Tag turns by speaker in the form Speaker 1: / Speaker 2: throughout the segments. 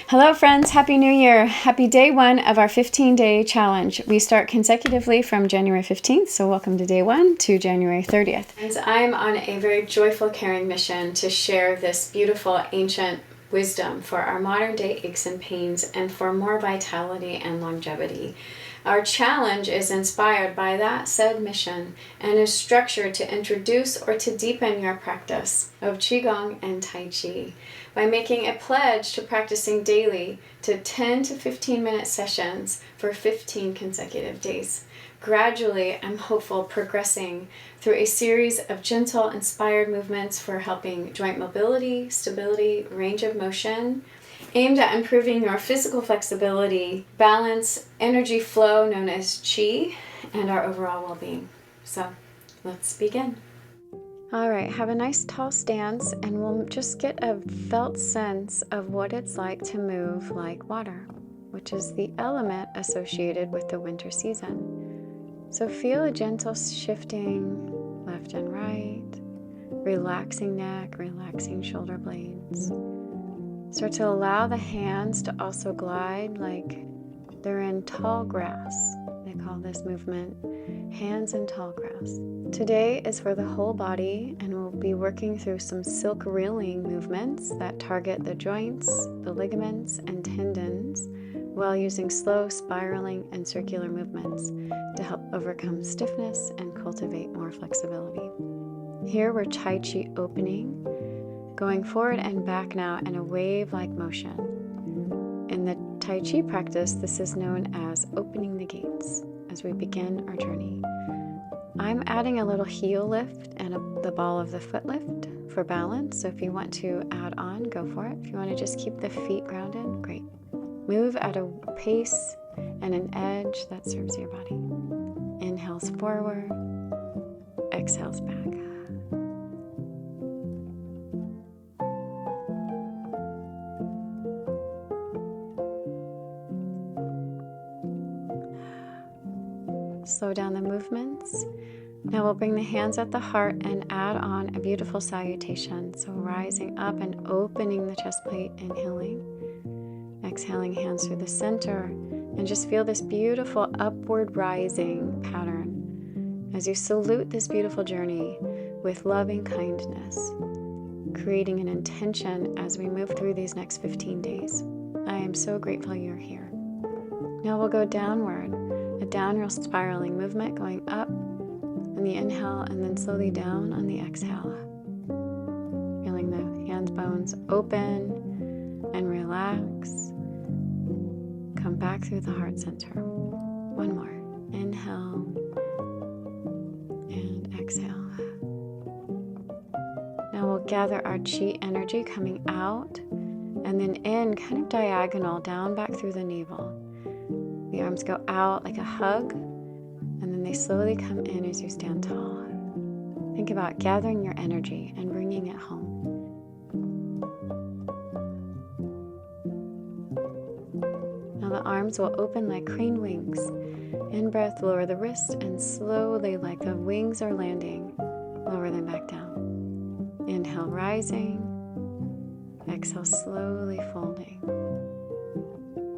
Speaker 1: Hello friends, Happy New Year. Happy day one of our 15-day challenge. We start consecutively from January 15th, so welcome to day one to January 30th. And I'm on a very joyful, caring mission to share this beautiful, ancient wisdom for our modern day aches and pains and for more vitality and longevity. Our challenge is inspired by that said mission and is structured to introduce or to deepen your practice of Qigong and Tai Chi by making a pledge to practicing daily to 10 to 15 minute sessions for 15 consecutive days. Gradually, I'm hopeful progressing through a series of gentle, inspired movements for helping joint mobility, stability, range of motion, aimed at improving your physical flexibility, balance, energy flow known as Qi, and our overall well-being. So let's begin. All right, have a nice tall stance and we'll just get a felt sense of what it's like to move like water, which is the element associated with the winter season. So feel a gentle shifting left and right, relaxing neck, relaxing shoulder blades. Start to allow the hands to also glide like they're in tall grass. They call this movement hands in tall grass. Today is for the whole body, and we'll be working through some silk reeling movements that target the joints, the ligaments, and tendons while using slow spiraling and circular movements to help overcome stiffness and cultivate more flexibility. Here we're Tai Chi opening, going forward and back now in a wave-like motion. In the Tai Chi practice, this is known as opening the gates as we begin our journey. I'm adding a little heel lift and the ball of the foot lift for balance. So if you want to add on, go for it. If you want to just keep the feet grounded, great. Move at a pace and an edge that serves your body. Inhales forward, exhales back. Slow down the movements. Now we'll bring the hands at the heart and add on a beautiful salutation. So rising up and opening the chest plate, inhaling. Exhaling hands through the center. And just feel this beautiful upward rising pattern as you salute this beautiful journey with loving kindness, creating an intention as we move through these next 15 days. I am so grateful you're here. Now we'll go downward. A downward spiraling movement going up on the inhale and then slowly down on the exhale. Feeling the hands bones open and relax. Come back through the heart center. One more. Inhale and exhale. Now we'll gather our Qi energy coming out and then in kind of diagonal down back through the navel. The arms go out like a hug, and then they slowly come in as you stand tall. Think about gathering your energy and bringing it home. Now the arms will open like crane wings. In breath, lower the wrist, and slowly, like the wings are landing, lower them back down. Inhale, rising. Exhale, slowly folding.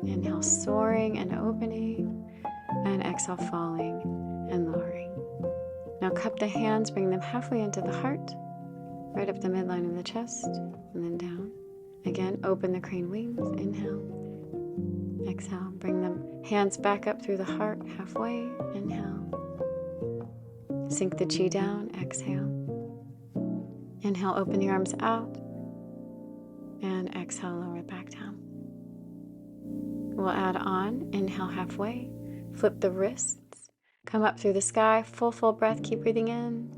Speaker 1: Inhale, soaring and opening, and exhale, falling and lowering. Now cup the hands, bring them halfway into the heart, right up the midline of the chest, and then down. Again, open the crane wings, inhale, exhale, bring them hands back up through the heart, halfway, inhale. Sink the Qi down, exhale. Inhale, open the arms out, and exhale, lower it back down. We'll add on, inhale halfway, flip the wrists, come up through the sky, full breath, keep breathing in,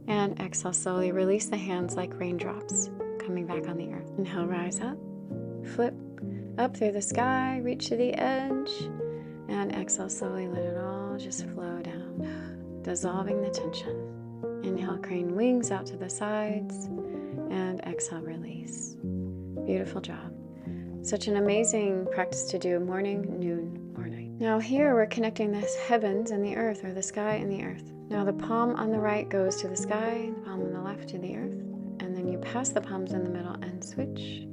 Speaker 1: and exhale slowly, release the hands like raindrops coming back on the earth. Inhale, rise up, flip up through the sky, reach to the edge, and exhale slowly, let it all just flow down, dissolving the tension. Inhale, crane wings out to the sides, and exhale, release. Beautiful job. Such an amazing practice to do morning, noon, or night. Now here we're connecting the heavens and the earth, or the sky and the earth. Now the palm on the right goes to the sky, the palm on the left to the earth, and then you pass the palms in the middle and switch.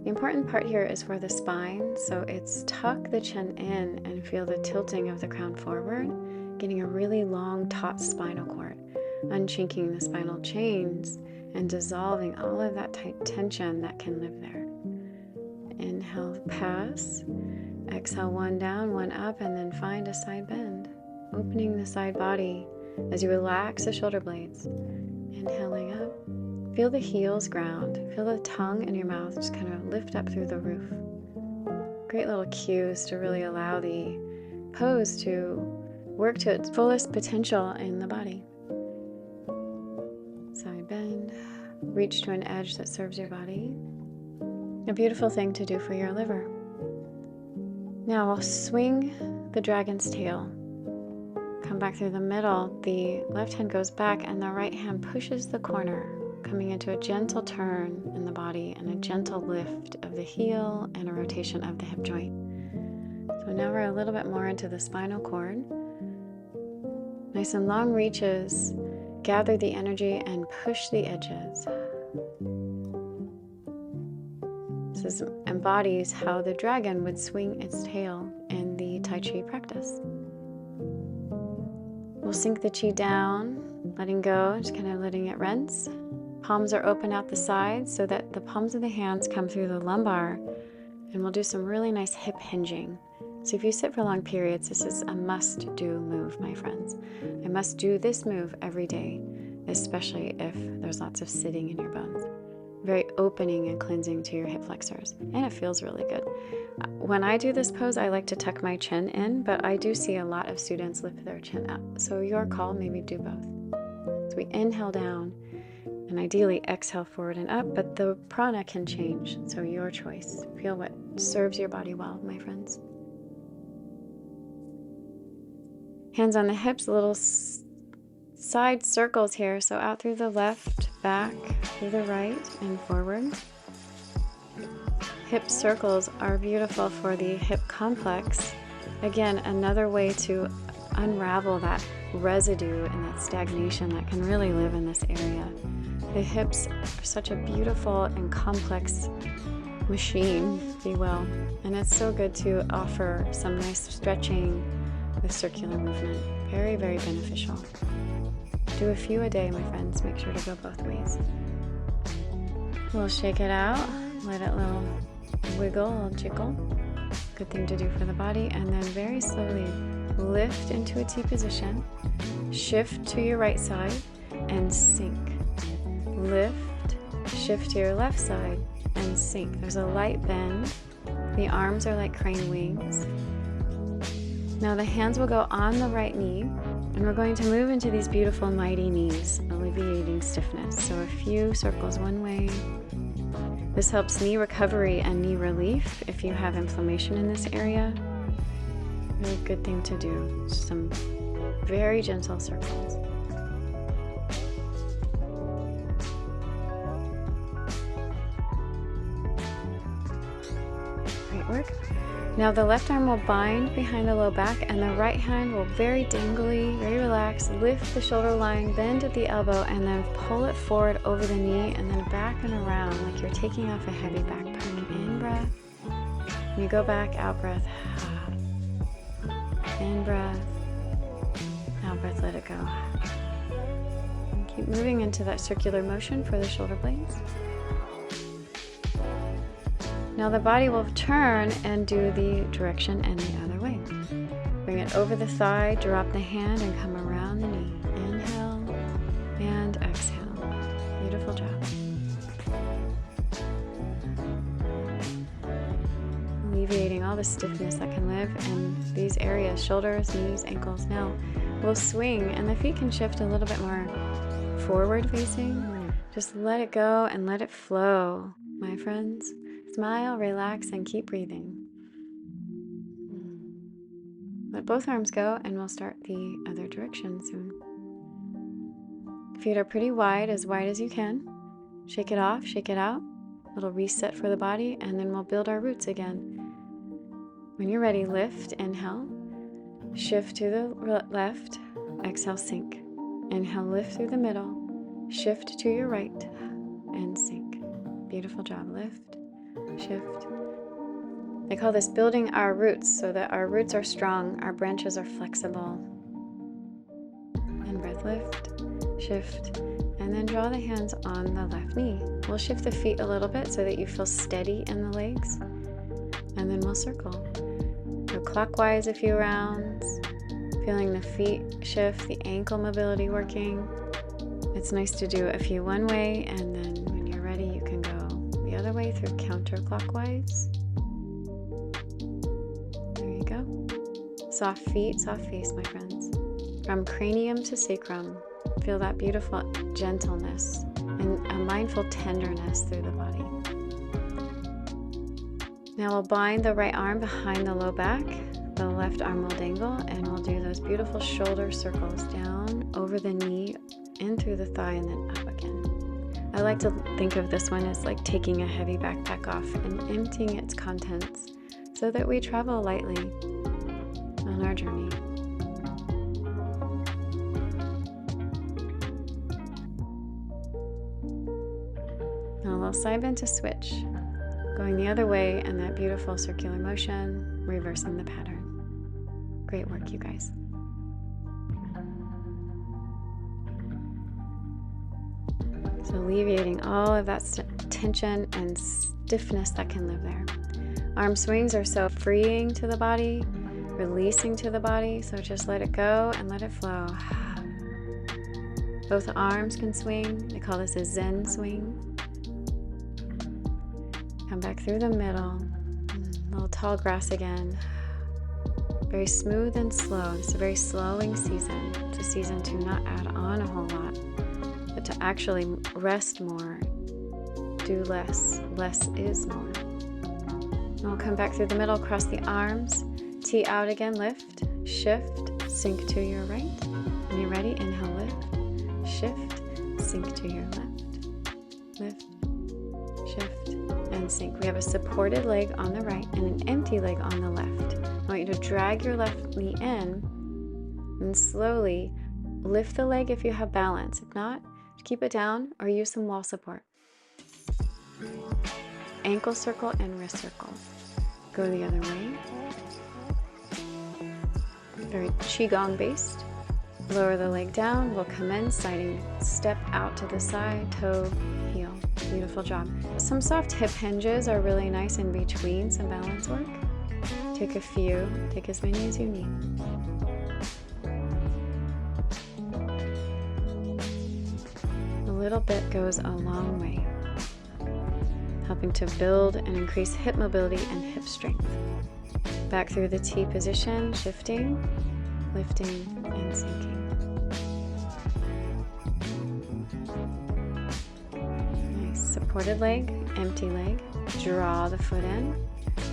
Speaker 1: The important part here is for the spine, so it's tuck the chin in and feel the tilting of the crown forward, getting a really long taut spinal cord, unchinking the spinal chains and dissolving all of that tight tension that can live there. Inhale, pass. Exhale, one down, one up, and then find a side bend, opening the side body as you relax the shoulder blades. Inhaling up. Feel the heels ground. Feel the tongue in your mouth just kind of lift up through the roof. Great little cues to really allow the pose to work to its fullest potential in the body. Side bend. Reach to an edge that serves your body. A beautiful thing to do for your liver. Now we'll swing the dragon's tail. Come back through the middle. The left hand goes back and the right hand pushes the corner, coming into a gentle turn in the body and a gentle lift of the heel and a rotation of the hip joint. So now we're a little bit more into the spinal cord. Nice and long reaches. Gather the energy and push the edges. This embodies how the dragon would swing its tail in the Tai Chi practice. We'll sink the chi down, letting go, just kind of letting it rinse. Palms are open out the sides so that the palms of the hands come through the lumbar, and we'll do some really nice hip hinging. So if you sit for long periods, this is a must-do move, my friends. I must do this move every day, especially if there's lots of sitting in your bones. Very opening and cleansing to your hip flexors, and it feels really good. When I do this pose, I like to tuck my chin in, but I do see a lot of students lift their chin up. So your call, maybe do both. So we inhale down, and ideally exhale forward and up, but the prana can change, so your choice. Feel what serves your body well, my friends. Hands on the hips, little side circles here, so out through the left, back, through the right, and forward. Hip circles are beautiful for the hip complex. Again, another way to unravel that residue and that stagnation that can really live in this area. The hips are such a beautiful and complex machine, if you will, and it's so good to offer some nice stretching with circular movement. Very, very beneficial. Do a few a day, my friends. Make sure to go both ways. We'll shake it out, let it little wiggle, a little jiggle. Good thing to do for the body. And then very slowly lift into a T position, shift to your right side, and sink. Lift, shift to your left side, and sink. There's a light bend. The arms are like crane wings. Now the hands will go on the right knee, and we're going to move into these beautiful mighty knees, alleviating stiffness. So a few circles one way. This helps knee recovery and knee relief if you have inflammation in this area. Really good thing to do. Some very gentle circles. Great work. Now the left arm will bind behind the low back, and the right hand will very dangly, very relaxed, lift the shoulder line, bend at the elbow, and then pull it forward over the knee, and then back and around like you're taking off a heavy backpack. In breath. You go back, out breath. In breath. Out breath, let it go. And keep moving into that circular motion for the shoulder blades. Now the body will turn and do the direction and the other way. Bring it over the thigh, drop the hand, and come around the knee. Inhale and exhale. Beautiful job. Alleviating all the stiffness that can live in these areas, shoulders, knees, ankles. Now we'll swing, and the feet can shift a little bit more forward facing. Just let it go and let it flow, my friends. Smile, relax, and keep breathing. Let both arms go, and we'll start the other direction soon. Feet are pretty wide as you can. Shake it off, shake it out. Little reset for the body, and then we'll build our roots again. When you're ready, lift, inhale. Shift to the left, exhale, sink. Inhale, lift through the middle. Shift to your right, and sink. Beautiful job, lift. shift. They call this building our roots so that our roots are strong, our branches are flexible. And breath, lift, shift, and then draw the hands on the left knee. We'll shift the feet a little bit so that you feel steady in the legs, and then we'll circle. Go clockwise a few rounds, feeling the feet shift, the ankle mobility working. It's nice to do a few one way, and then when you're ready, you can go the other way through counterclockwise. There you go. Soft feet, soft face, my friends. From cranium to sacrum, feel that beautiful gentleness and a mindful tenderness through the body. Now we'll bind the right arm behind the low back. The left arm will dangle, and we'll do those beautiful shoulder circles down over the knee, in through the thigh, and then up again. I like to think of this one as like taking a heavy backpack off and emptying its contents so that we travel lightly on our journey. Now a little side bend to switch, going the other way in that beautiful circular motion, reversing the pattern. Great work, you guys. So alleviating all of that tension and stiffness that can live there. Arm swings are so freeing to the body, releasing to the body, so just let it go and let it flow. Both arms can swing. They call this a Zen swing. Come back through the middle. A little tall grass again. Very smooth and slow. It's a very slowing season. It's a season to not add on a whole lot, but to actually rest more, do less. Less is more. And we'll come back through the middle, cross the arms, tee out again, lift, shift, sink to your right. When you're ready, inhale, lift, shift, sink to your left, lift, shift, and sink. We have a supported leg on the right and an empty leg on the left. I want you to drag your left knee in and slowly lift the leg if you have balance. If not, keep it down or use some wall support. Ankle circle and wrist circle. Go the other way. Very Qigong based. Lower the leg down. We'll come in, siding step out to the side, toe, heel. Beautiful job. Some soft hip hinges are really nice in between some balance work. Take a few, take as many as you need. A little bit goes a long way, helping to build and increase hip mobility and hip strength. Back through the T position, shifting, lifting, and sinking. Nice. Supported leg, empty leg. Draw the foot in.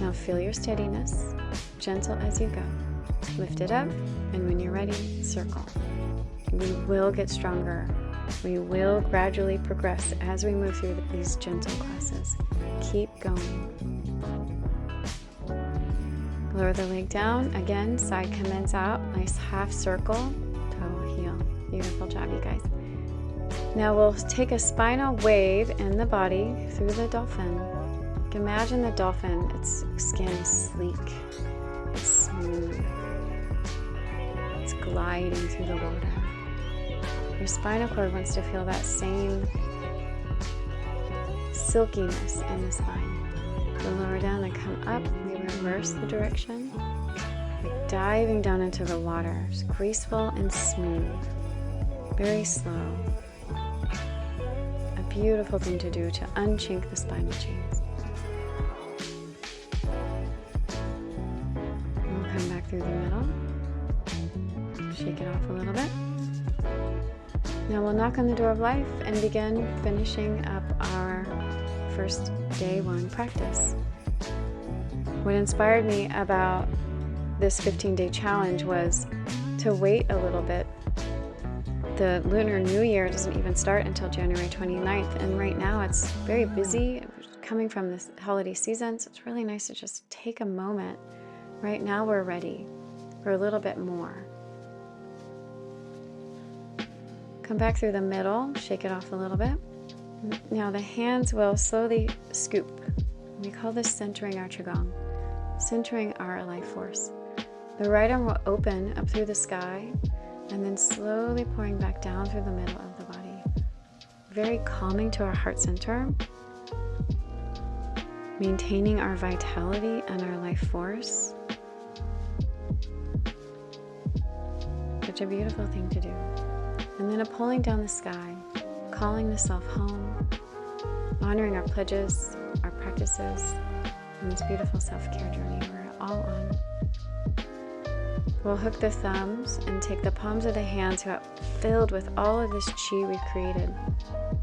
Speaker 1: Now feel your steadiness, gentle as you go. Lift it up, and when you're ready, circle. We will get stronger. We will gradually progress as we move through these gentle classes. Keep going. Lower the leg down. Again, side commence out. Nice half circle, toe, heel. Beautiful job, you guys. Now we'll take a spinal wave in the body through the dolphin. Imagine the dolphin, its skin is sleek, it's smooth, it's gliding through the water. Your spinal cord wants to feel that same silkiness in the spine. So lower down and come up, we reverse the direction, like diving down into the water. It's graceful and smooth, very slow. A beautiful thing to do to unchink the spinal chains. Through the middle, shake it off a little bit. Now we'll knock on the door of life and begin finishing up our first day one practice. What inspired me about this 15-day challenge was to wait a little bit. The Lunar New Year doesn't even start until January 29th, and right now it's very busy coming from this holiday season, so it's really nice to just take a moment. Right now we're ready for a little bit more. Come back through the middle, shake it off a little bit. Now the hands will slowly scoop We call this centering our Qigong, centering our life force. The right arm will open up through the sky and then slowly pouring back down through the middle of the body. Very calming to our heart center, maintaining our vitality and our life force. Such a beautiful thing to do. And then a pulling down the sky, calling the self home, honoring our pledges, our practices, and this beautiful self-care journey we're all on. We'll hook the thumbs and take the palms of the hands filled with all of this chi we've created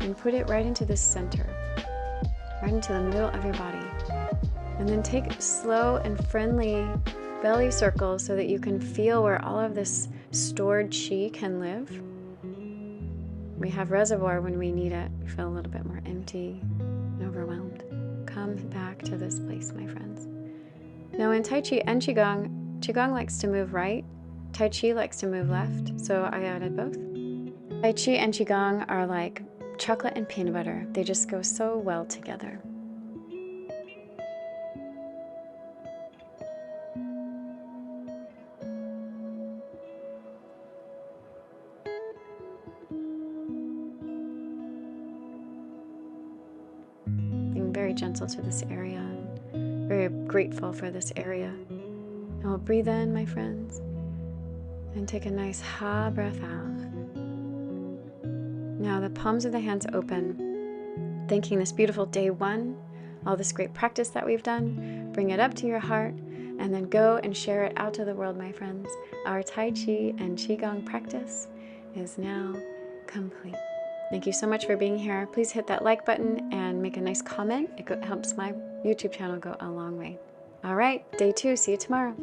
Speaker 1: and put it right into the center, right into the middle of your body. And then take slow and friendly belly circles so that you can feel where all of this stored chi can live. We have reservoir when we need it. We feel a little bit more empty and overwhelmed. Come back to this place, my friends. Now in Tai Chi and Qigong, Qigong likes to move right, Tai Chi likes to move left, so I added both. Tai Chi and Qigong are like chocolate and peanut butter. They just go so well together. Being very gentle to this area, and very grateful for this area. And we'll breathe in, my friends, and take a nice ha breath out. Now the palms of the hands open, thanking this beautiful day one, all this great practice that we've done. Bring it up to your heart, and then go and share it out to the world, my friends. Our Tai Chi and Qigong practice is now complete. Thank you so much for being here. Please hit that like button and make a nice comment. It helps my YouTube channel go a long way. All right, day 2. See you tomorrow.